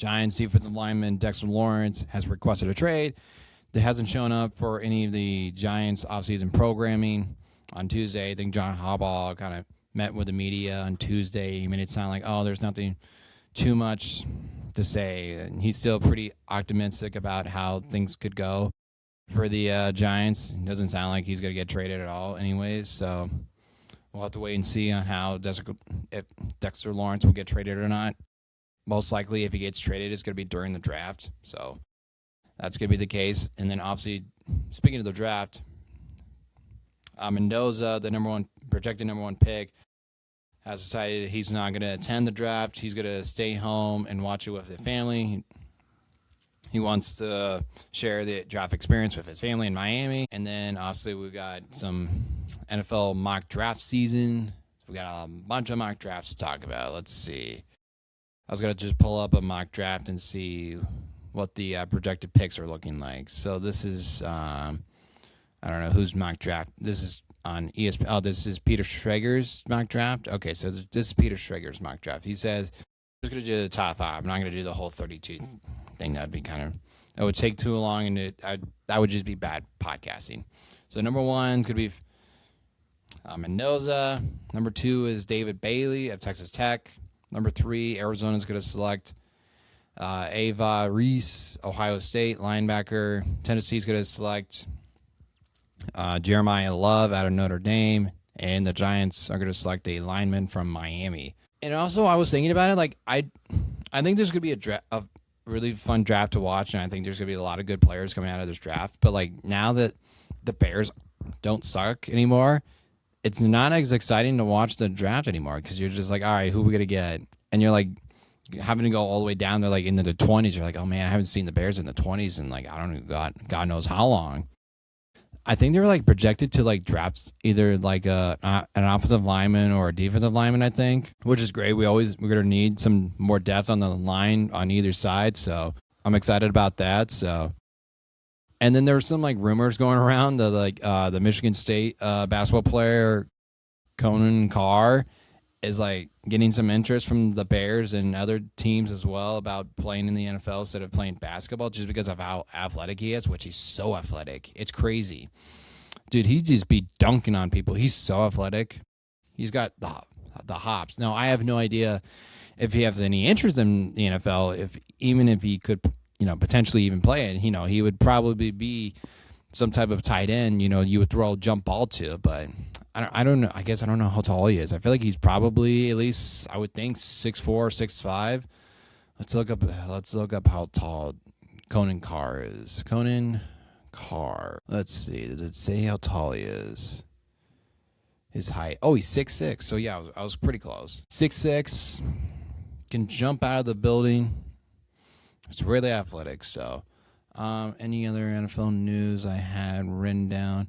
Giants defensive lineman Dexter Lawrence has requested a trade. That hasn't shown up for any of the Giants offseason programming on Tuesday. I think John Harbaugh kind of met with the media on Tuesday. He made it sound like, oh, there's nothing too much to say. And he's still pretty optimistic about how things could go for the Giants. It doesn't sound like he's going to get traded at all anyways. So we'll have to wait and see on how if Dexter Lawrence will get traded or not. Most likely, if he gets traded, it's going to be during the draft. So that's going to be the case. And then, obviously, speaking of the draft, Mendoza, the projected number one pick, has decided he's not going to attend the draft. He's going to stay home and watch it with his family. He wants to share the draft experience with his family in Miami. And then, obviously, we've got some NFL mock draft season. We got a bunch of mock drafts to talk about. Let's see. I was going to just pull up a mock draft and see what the projected picks are looking like. So this is, I don't know whose mock draft. This is on ESPN. Oh, this is Peter Schrager's mock draft. Okay, so this is Peter Schrager's mock draft. He says, I'm just going to do the top 5. I'm not going to do the whole 32 thing. That would be it would take too long, and that would just be bad podcasting. So number 1 could be Mendoza. Number 2 is David Bailey of Texas Tech. Number 3, Arizona is going to select Ava Reese, Ohio State linebacker. Tennessee is going to select Jeremiah Love out of Notre Dame. And the Giants are going to select a lineman from Miami. And also, I was thinking about it. Like, I think there's going to be a really fun draft to watch. And I think there's going to be a lot of good players coming out of this draft. But, like, now that the Bears don't suck anymore, it's not as exciting to watch the draft anymore because you're just like, all right, who are we going to get? And you're like having to go all the way down there, like into the 20s. You're like, oh, man, I haven't seen the Bears in the 20s in like, I don't know, God knows how long. I think they were like projected to like draft either like an offensive lineman or a defensive lineman, I think, which is great. We're going to need some more depth on the line on either side. So I'm excited about that. So. And then there were some like rumors going around the Michigan State basketball player Conan Carr is like getting some interest from the Bears and other teams as well about playing in the NFL instead of playing basketball just because of how athletic he is, which he's so athletic. It's crazy. Dude, he just be dunking on people. He's so athletic. He's got the hops. Now, I have no idea if he has any interest in the NFL, even if he could potentially even play it. He would probably be some type of tight end, you would throw a jump ball to, but I don't know. I guess I don't know how tall he is. I feel like he's probably at least, I would think 6'4", 6'5". Let's look up how tall Conan Carr is. Conan Carr. Let's see. Does it say how tall he is? His height. Oh, he's 6'6". So yeah, I was pretty close. 6'6", can jump out of the building. It's really athletic. So, any other NFL news I had written down?